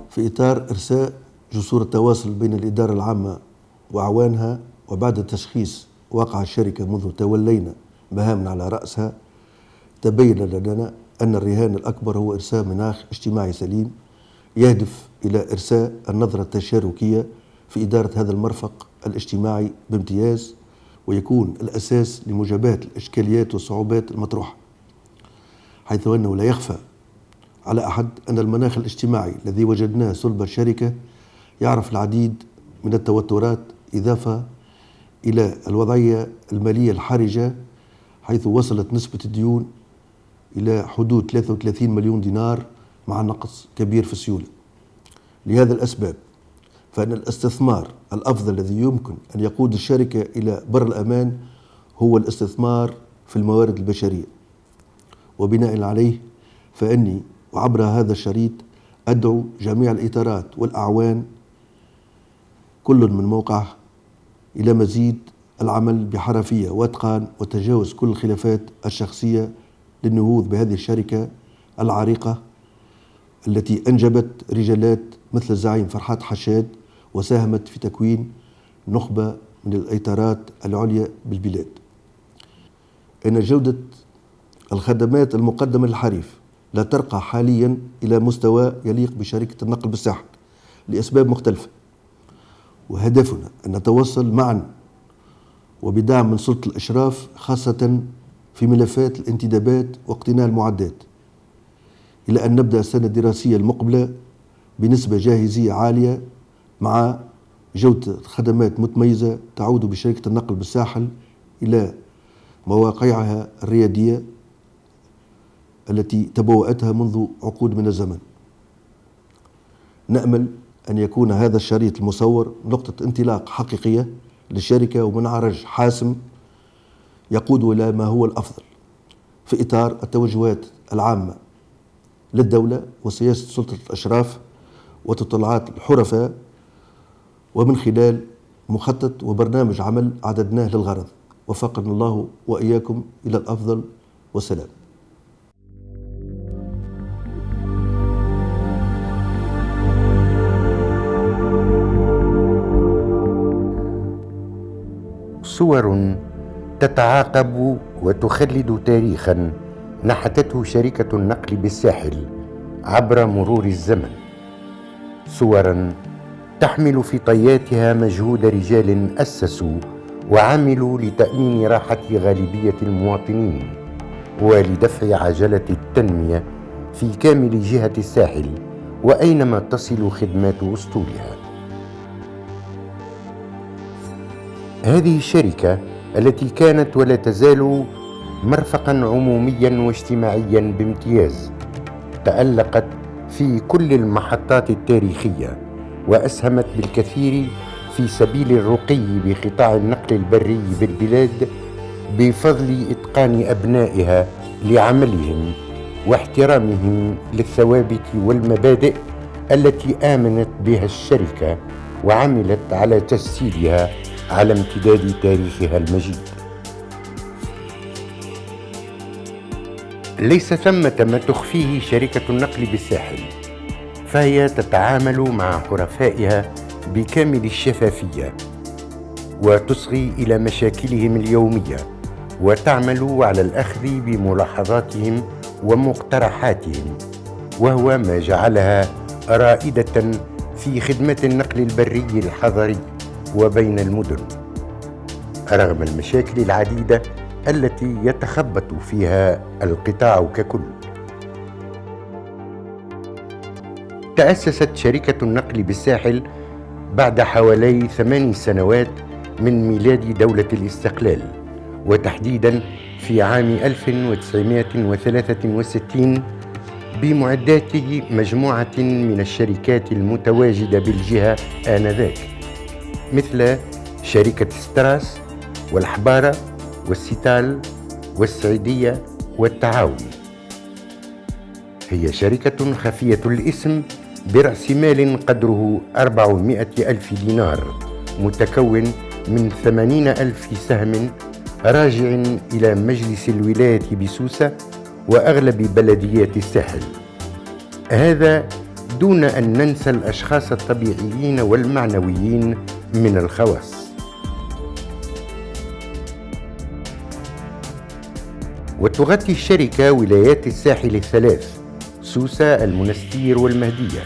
في إطار إرساء جسور التواصل بين الإدارة العامة وأعوانها، وبعد تشخيص واقع الشركة منذ تولينا مهامنا على رأسها، تبين لنا أن الرهان الأكبر هو إرساء مناخ اجتماعي سليم يهدف إلى إرساء النظرة التشاركية في إدارة هذا المرفق الاجتماعي بامتياز، ويكون الأساس لمجابهة الإشكاليات والصعوبات المطروحة، حيث أنه لا يخفى على أحد أن المناخ الاجتماعي الذي وجدناه صلب الشركة يعرف العديد من التوترات، إضافة إلى الوضعية المالية الحرجة، حيث وصلت نسبة الديون إلى حدود 33 مليون دينار مع نقص كبير في السيولة. لهذا الأسباب فإن الاستثمار الأفضل الذي يمكن أن يقود الشركة إلى بر الأمان هو الاستثمار في الموارد البشرية. وبناء عليه فإني وعبر هذا الشريط أدعو جميع الإطارات والأعوان كل من موقعه إلى مزيد العمل بحرفية واتقان وتجاوز كل الخلافات الشخصية للنهوض بهذه الشركة العريقة التي أنجبت رجالات مثل الزعيم فرحات حشاد، وساهمت في تكوين نخبة من الإطارات العليا بالبلاد. إن جودة الخدمات المقدمة للحريف لا ترقى حاليا إلى مستوى يليق بشركة النقل بالساحل لأسباب مختلفة، وهدفنا أن نتوصل معا وبدعم من سلطة الإشراف، خاصة في ملفات الانتدابات واقتناء المعدات، إلى أن نبدأ السنة الدراسية المقبلة بنسبة جاهزية عالية مع جودة خدمات متميزة تعود بشركة النقل بالساحل إلى مواقعها الريادية التي تبوأتها منذ عقود من الزمن. نأمل أن يكون هذا الشريط المصور نقطة انطلاق حقيقية للشركة ومنعرج حاسم يقود إلى ما هو الأفضل في إطار التوجهات العامة للدولة وسياسة سلطة الأشراف وتطلعات الحرفاء، ومن خلال مخطط وبرنامج عمل عددناه للغرض. وفقنا الله وإياكم إلى الأفضل، والسلام. صور تتعاقب وتخلد تاريخا نحتته شركة النقل بالساحل عبر مرور الزمن، صورا تحمل في طياتها مجهود رجال أسسوا وعملوا لتأمين راحة غالبية المواطنين ولدفع عجلة التنمية في كامل جهة الساحل وأينما تصل خدمات أسطولها. هذه الشركة التي كانت ولا تزال مرفقا عموميا واجتماعيا بامتياز، تألقت في كل المحطات التاريخية وأسهمت بالكثير في سبيل الرقي بقطاع النقل البري بالبلاد بفضل إتقان أبنائها لعملهم واحترامهم للثوابت والمبادئ التي آمنت بها الشركة وعملت على تجسيدها على امتداد تاريخها المجيد. ليس ثمة ما تخفيه شركة النقل بالساحل، فهي تتعامل مع حرفائها بكامل الشفافية وتصغي إلى مشاكلهم اليومية وتعمل على الأخذ بملاحظاتهم ومقترحاتهم، وهو ما جعلها رائدة في خدمة النقل البري الحضري وبين المدن رغم المشاكل العديدة التي يتخبط فيها القطاع ككل. تأسست شركة النقل بالساحل بعد حوالي 8 سنوات من ميلاد دولة الاستقلال، وتحديدا في عام 1963 بمعدات مجموعة من الشركات المتواجدة بالجهة آنذاك، مثل شركة ستراس والحبارة والستال والسعيدية والتعاون. هي شركة خفية الاسم برأس مال قدره 400 ألف دينار، متكون من 80 ألف سهم راجع إلى مجلس الولاية بسوسة وأغلب بلديات الساحل. هذا دون أن ننسى الأشخاص الطبيعيين والمعنويين من الخواص. وتغطي الشركة ولايات الساحل الثلاث: سوسة، المنستير والمهدية،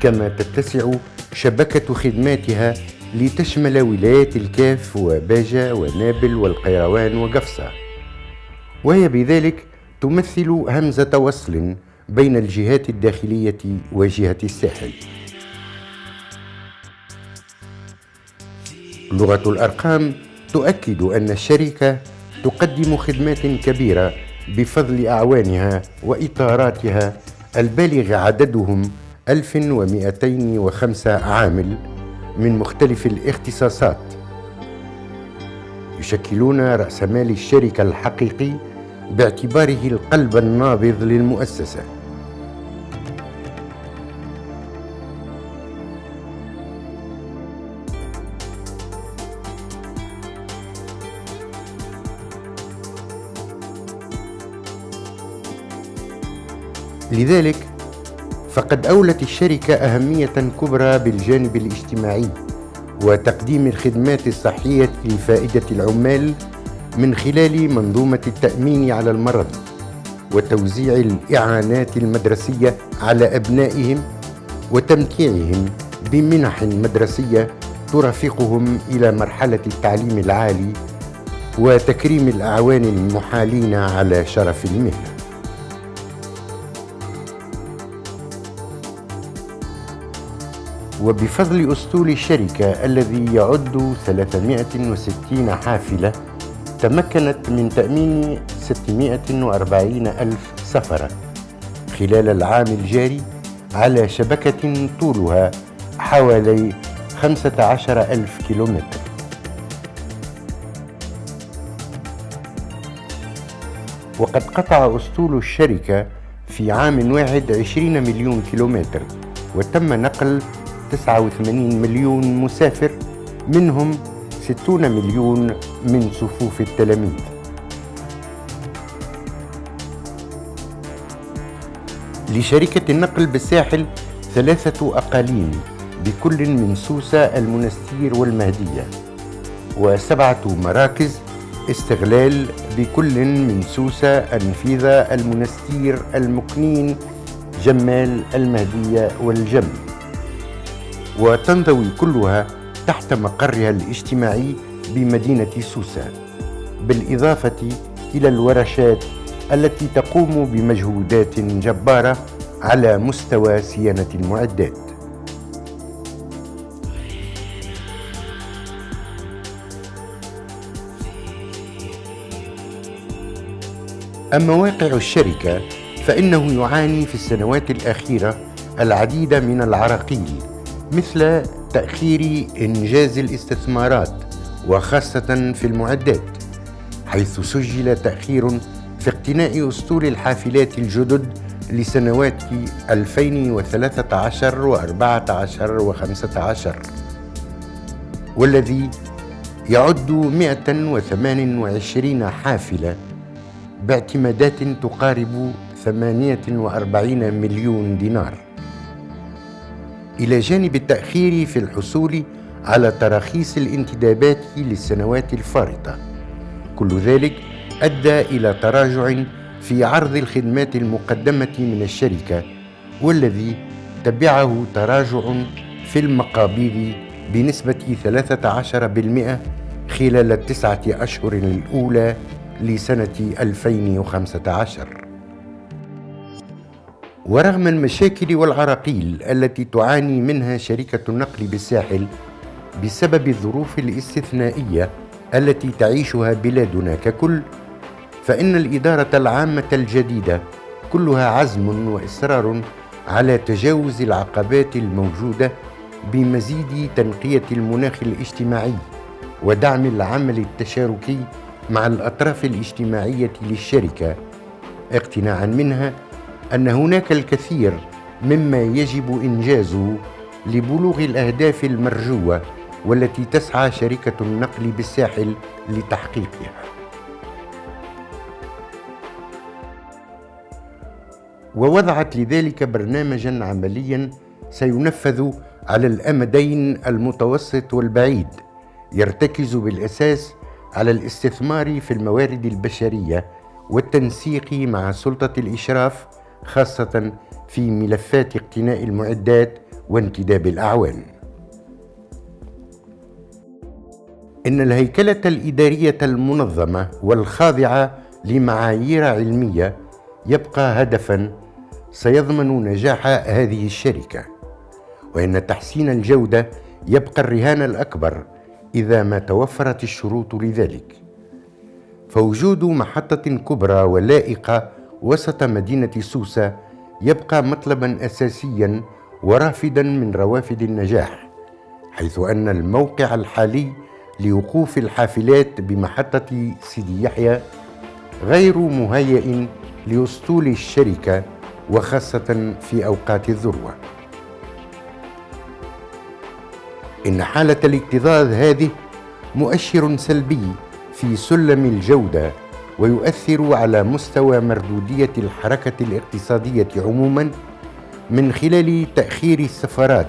كما تتسع شبكة خدماتها لتشمل ولايات الكاف وباجة ونابل والقيروان وقفصة، وهي بذلك تمثل همزة وصل بين الجهات الداخلية وجهة الساحل. لغة الأرقام تؤكد أن الشركة تقدم خدمات كبيرة بفضل أعوانها وإطاراتها البالغ عددهم 1205 عامل من مختلف الاختصاصات، يشكلون رأس مال الشركة الحقيقي باعتباره القلب النابض للمؤسسة. لذلك فقد أولت الشركة أهمية كبرى بالجانب الاجتماعي وتقديم الخدمات الصحية لفائدة العمال من خلال منظومة التأمين على المرض وتوزيع الإعانات المدرسية على أبنائهم وتمتيعهم بمنح مدرسية ترافقهم إلى مرحلة التعليم العالي وتكريم الأعوان المحالين على شرف المهنة. وبفضل أسطول الشركة الذي يعد 360 حافلة، تمكنت من تأمين 640 ألف سفرة خلال العام الجاري على شبكة طولها حوالي 15 ألف كيلومتر. وقد قطع أسطول الشركة في عام واحد 20 مليون كيلومتر، وتم نقل 89 مليون مسافر، منهم 60 مليون من صفوف التلاميذ. لشركة النقل بالساحل 3 أقاليم بكل من سوسة، المنستير والمهدية، و7 مراكز استغلال بكل من سوسة، أنفيذة، المنستير، المكنين، جمال، المهدية والجم، وتنضوي كلها تحت مقرها الاجتماعي بمدينة سوسة، بالإضافة إلى الورشات التي تقوم بمجهودات جبارة على مستوى صيانة المعدات. أما واقع الشركة فإنه يعاني في السنوات الأخيرة العديد من العراقيل، مثل تأخير إنجاز الاستثمارات وخاصة في المعدات، حيث سجل تأخير في اقتناء أسطول الحافلات الجدد لسنوات 2013 و14 و15، والذي يعد 128 حافلة باعتمادات تقارب 48 مليون دينار، إلى جانب التأخير في الحصول على تراخيص الانتدابات للسنوات الفارطة. كل ذلك أدى إلى تراجع في عرض الخدمات المقدمة من الشركة، والذي تبعه تراجع في المقابض بنسبة 13% خلال 9 أشهر الأولى لسنة 2015. ورغم المشاكل والعراقيل التي تعاني منها شركة النقل بالساحل بسبب الظروف الاستثنائية التي تعيشها بلادنا ككل، فإن الإدارة العامة الجديدة كلها عزم وإصرار على تجاوز العقبات الموجودة بمزيد تنقية المناخ الاجتماعي ودعم العمل التشاركي مع الأطراف الاجتماعية للشركة، اقتناعا منها أن هناك الكثير مما يجب إنجازه لبلوغ الأهداف المرجوة والتي تسعى شركة النقل بالساحل لتحقيقها. ووضعت لذلك برنامجا عمليا سينفذ على الأمدين المتوسط والبعيد، يرتكز بالأساس على الاستثمار في الموارد البشرية والتنسيق مع سلطة الإشراف، خاصة في ملفات اقتناء المعدات وانتداب الأعوان. إن الهيكلة الإدارية المنظمة والخاضعة لمعايير علمية يبقى هدفاً سيضمن نجاح هذه الشركة، وإن تحسين الجودة يبقى الرهان الأكبر إذا ما توفرت الشروط لذلك. فوجود محطة كبرى ولائقة وسط مدينة سوسة يبقى مطلباً أساسياً ورافداً من روافد النجاح، حيث أن الموقع الحالي لوقوف الحافلات بمحطة سيدي يحيى غير مهيئ لأسطول الشركة، وخاصة في أوقات الذروة. إن حالة الاكتظاظ هذه مؤشر سلبي في سلم الجودة، ويؤثر على مستوى مردودية الحركة الاقتصادية عموما من خلال تأخير السفرات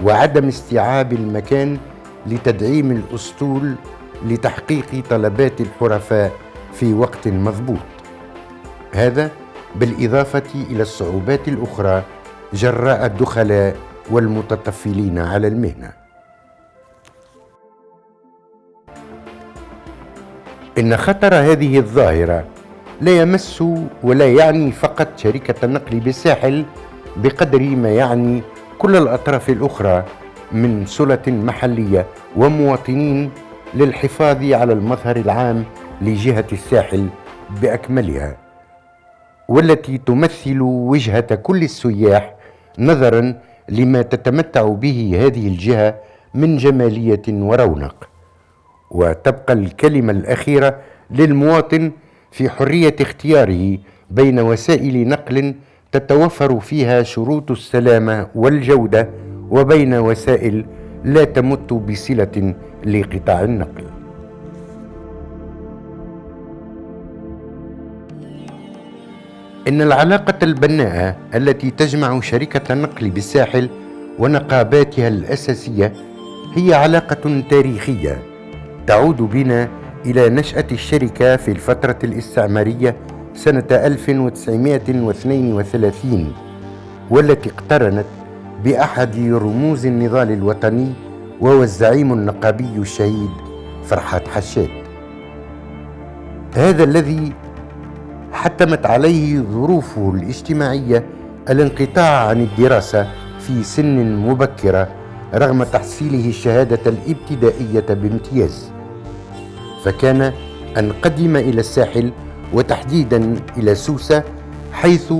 وعدم استيعاب المكان لتدعيم الأسطول لتحقيق طلبات الحرفاء في وقت مضبوط. هذا بالإضافة إلى الصعوبات الأخرى جراء الدخلاء والمتطفلين على المهنة. إن خطر هذه الظاهرة لا يمس ولا يعني فقط شركة النقل بالساحل بقدر ما يعني كل الأطراف الأخرى من سلطة محلية ومواطنين للحفاظ على المظهر العام لجهة الساحل بأكملها، والتي تمثل وجهة كل السياح نظرا لما تتمتع به هذه الجهة من جمالية ورونق. وتبقى الكلمة الأخيرة للمواطن في حرية اختياره بين وسائل نقل تتوفر فيها شروط السلامة والجودة، وبين وسائل لا تمت بصلة لقطاع النقل. إن العلاقة البناءة التي تجمع شركة النقل بالساحل ونقاباتها الأساسية هي علاقة تاريخية تعود بنا إلى نشأة الشركة في الفترة الاستعمارية سنة 1932، والتي اقترنت بأحد رموز النضال الوطني وهو الزعيم النقابي الشهيد فرحات حشاد. هذا الذي حتمت عليه ظروفه الاجتماعية الانقطاع عن الدراسة في سن مبكرة رغم تحصيله الشهادة الابتدائية بامتياز، فكان أن قدم إلى الساحل وتحديدا إلى سوسة، حيث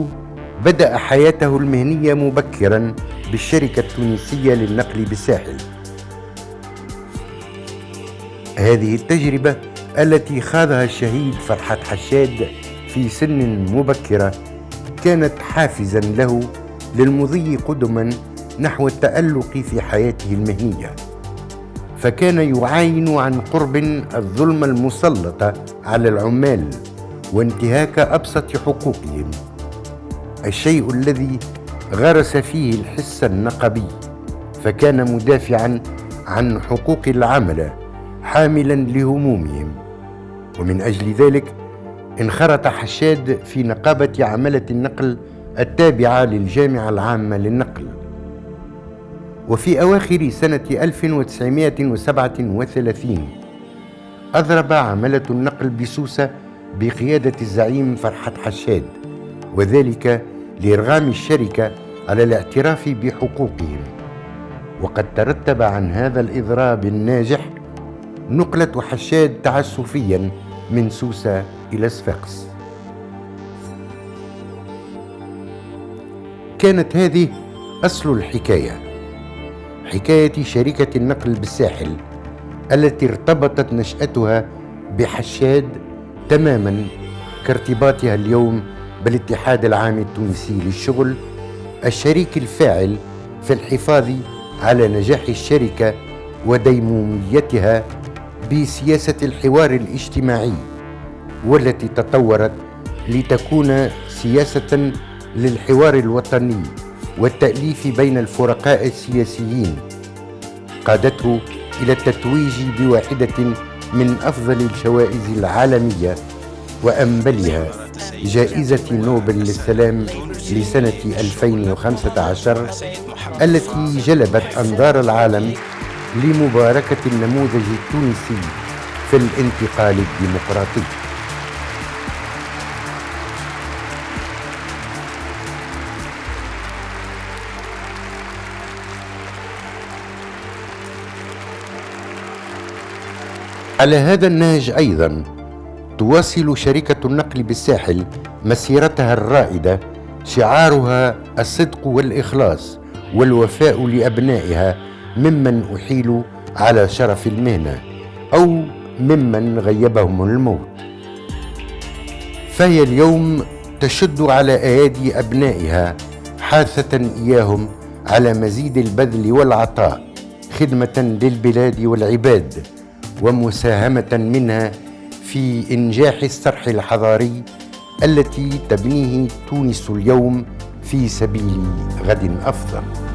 بدأ حياته المهنية مبكرا بالشركة التونسية للنقل بالساحل. هذه التجربة التي خاضها الشهيد فرحات حشاد في سن مبكرة كانت حافزا له للمضي قدما نحو التألق في حياته المهنية، فكان يعاين عن قرب الظلم المسلط على العمال وانتهاك أبسط حقوقهم، الشيء الذي غرس فيه الحس النقبي، فكان مدافعا عن حقوق العمل حاملا لهمومهم. ومن أجل ذلك انخرط حشاد في نقابة عمالة النقل التابعة للجامعة العامة للنقل. وفي أواخر سنة 1937 أضرب عمالة النقل بسوسة بقيادة الزعيم فرحات حشاد، وذلك لإرغام الشركة على الاعتراف بحقوقهم. وقد ترتب عن هذا الإضراب الناجح نقلة حشاد تعسفيا من سوسة إلى صفاقس. كانت هذه أصل الحكاية، حكاية شركة النقل بالساحل التي ارتبطت نشأتها بحشاد تماما كارتباطها اليوم بالاتحاد العام التونسي للشغل، الشريك الفاعل في الحفاظ على نجاح الشركة وديموميتها بسياسة الحوار الاجتماعي، والتي تطورت لتكون سياسة للحوار الوطني والتأليف بين الفرقاء السياسيين، قادته إلى التتويج بواحدة من أفضل الجوائز العالمية وأنبلها جائزة نوبل للسلام لسنة 2015، التي جلبت أنظار العالم لمباركة النموذج التونسي في الانتقال الديمقراطي. على هذا النهج أيضا تواصل شركة النقل بالساحل مسيرتها الرائدة، شعارها الصدق والإخلاص والوفاء لأبنائها ممن أحيلوا على شرف المهنة أو ممن غيبهم الموت. فهي اليوم تشد على أيادي أبنائها حاثة إياهم على مزيد البذل والعطاء خدمة للبلاد والعباد، ومساهمة منها في إنجاح الصرح الحضاري التي تبنيه تونس اليوم في سبيل غد أفضل.